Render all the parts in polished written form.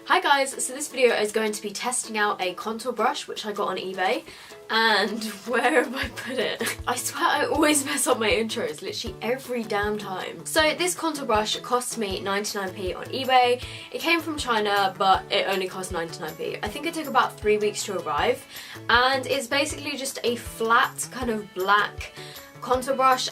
Hi guys, so this video is going to be testing out a contour brush which I got on eBay, and where have I put it? I swear I always mess up my intros literally every damn time. So this contour brush cost me 99p on eBay. It came from China but it only cost 99p. I think it took about 3 weeks to arrive, and it's basically just a flat kind of black contour brush,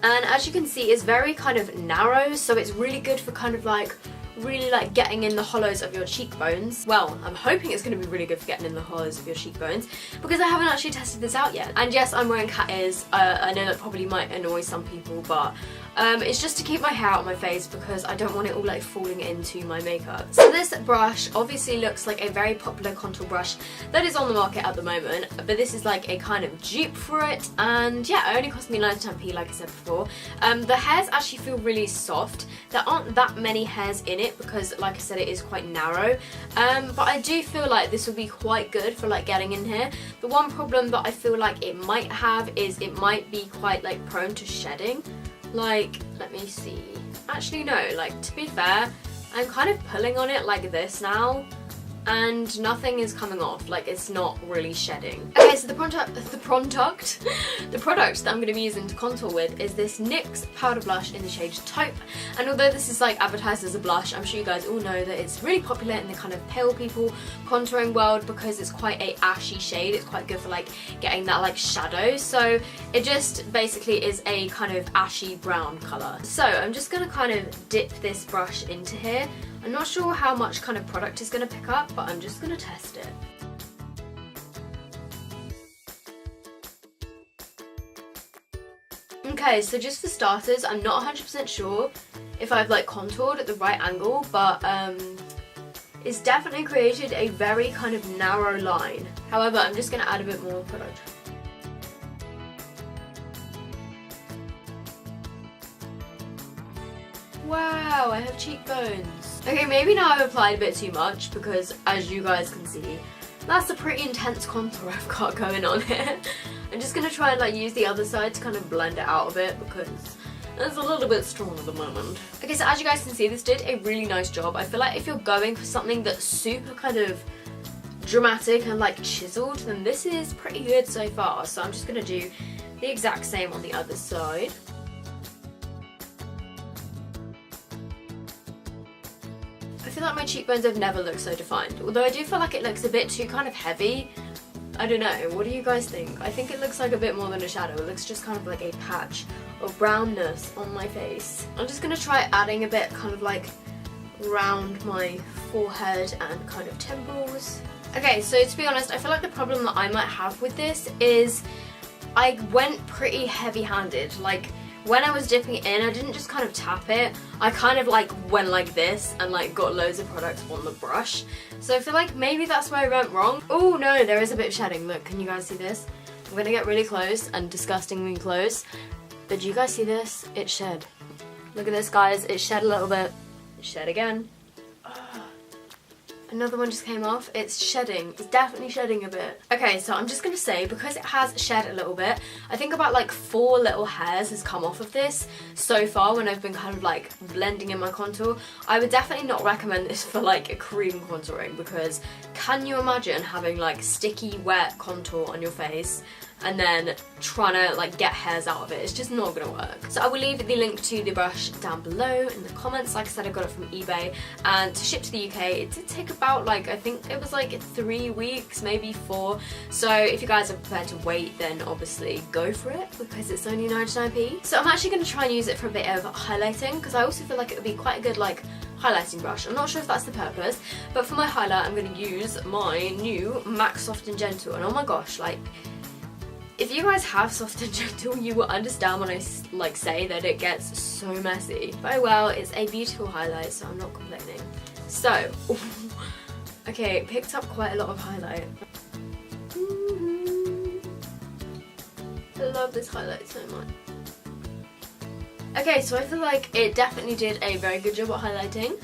and as you can see it's very kind of narrow, so it's really good for kind of like really like getting in the hollows of your cheekbones. Well, I'm hoping it's going to be really good for getting in the hollows of your cheekbones because I haven't actually tested this out yet. And yes, I'm wearing cat ears. I know that probably might annoy some people, but it's just to keep my hair out of my face because I don't want it all like falling into my makeup. So this brush obviously looks like a very popular contour brush that is on the market at the moment, but this is like a kind of dupe for it, and yeah, it only cost me 99p like I said before. The hairs actually feel really soft. There aren't that many hairs in it because like I said it is quite narrow, but I do feel like this will be quite good for like getting in here. The one problem that I feel like it might have is it might be quite like prone to shedding. Like, let me see. Actually no, like to be fair, I'm kind of pulling on it like this now and nothing is coming off, like it's not really shedding. Okay, so the product that I'm going to be using to contour with is this NYX powder blush in the shade Taupe, and although this is like advertised as a blush, I'm sure you guys all know that it's really popular in the kind of pale people contouring world because it's quite a ashy shade. It's quite good for like getting that like shadow, so it just basically is a kind of ashy brown colour. So I'm just going to kind of dip this brush into here. I'm not sure how much kind of product is going to pick up, but I'm just going to test it. Okay, so just for starters, I'm not 100% sure if I've like contoured at the right angle, but it's definitely created a very kind of narrow line. However, I'm just going to add a bit more product. Wow, I have cheekbones. Okay, maybe now I've applied a bit too much because as you guys can see, that's a pretty intense contour I've got going on here. I'm just going to try and like use the other side to kind of blend it out a bit because it's a little bit strong at the moment. Okay, so as you guys can see, this did a really nice job. I feel like if you're going for something that's super kind of dramatic and like chiseled, then this is pretty good so far. So I'm just going to do the exact same on the other side. I feel like my cheekbones have never looked so defined, although I do feel like it looks a bit too kind of heavy. I don't know, what do you guys think? I think it looks like a bit more than a shadow. It looks just kind of like a patch of brownness on my face. I'm just going to try adding a bit kind of like around my forehead and kind of temples. Okay, so to be honest, I feel like the problem that I might have with this is I went pretty heavy-handed. Like, when I was dipping it in, I didn't just kind of tap it. I kind of like went like this and like got loads of products on the brush. So I feel like maybe that's where I went wrong. Oh no, there is a bit of shedding. Look, can you guys see this? I'm gonna get really close and disgustingly close. But do you guys see this? It shed. Look at this, guys. It shed a little bit. It shed again. Another one just came off. It's shedding. It's definitely shedding a bit. Okay, so I'm just going to say, because it has shed a little bit, I think about like 4 little hairs has come off of this so far when I've been kind of like blending in my contour. I would definitely not recommend this for like a cream contouring because can you imagine having like sticky, wet contour on your face and then trying to like get hairs out of it? It's just not gonna work. So I will leave the link to the brush down below in the comments. Like I said, I got it from eBay, and to ship to the UK it did take about like, I think it was like 3 weeks, maybe 4. So if you guys are prepared to wait, then obviously go for it because it's only 99p. So I'm actually gonna try and use it for a bit of highlighting because I also feel like it would be quite a good like highlighting brush. I'm not sure if that's the purpose, but for my highlight I'm going to use my new MAC Soft and Gentle, and oh my gosh, like if you guys have Soft and Gentle, you will understand when I like say that it gets so messy. But well, it's a beautiful highlight, so I'm not complaining. So, okay, it picked up quite a lot of highlight. I love this highlight so much. Okay, so I feel like it definitely did a very good job at highlighting.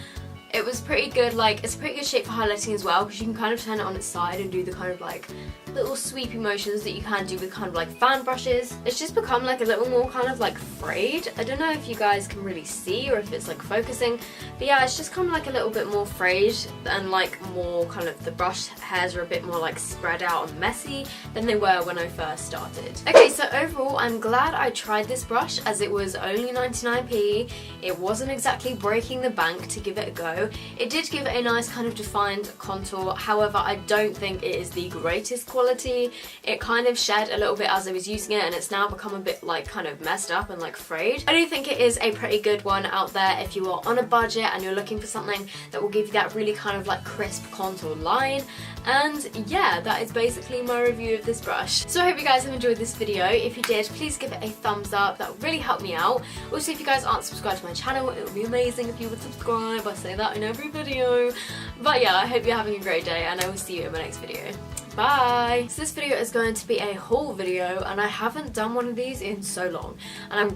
It was pretty good, like, it's a pretty good shape for highlighting as well because you can kind of turn it on its side and do the kind of like little sweepy motions that you can do with kind of like fan brushes. It's just become like a little more kind of like frayed. I don't know if you guys can really see or if it's like focusing, but yeah, it's just kind of like a little bit more frayed and like more kind of the brush hairs are a bit more like spread out and messy than they were when I first started. Okay, so overall I'm glad I tried this brush as it was only 99p. It wasn't exactly breaking the bank to give it a go. It did give it a nice kind of defined contour, however I don't think it is the greatest quality. It kind of shed a little bit as I was using it and it's now become a bit like kind of messed up and like frayed. I do think it is a pretty good one out there if you are on a budget and you're looking for something that will give you that really kind of like crisp contour line. And yeah, that is basically my review of this brush. So I hope you guys have enjoyed this video. If you did, please give it a thumbs up. That would really help me out. Also, if you guys aren't subscribed to my channel, it would be amazing if you would subscribe. I say that in every video. But yeah, I hope you're having a great day and I will see you in my next video. Bye! So this video is going to be a haul video and I haven't done one of these in so long and I'm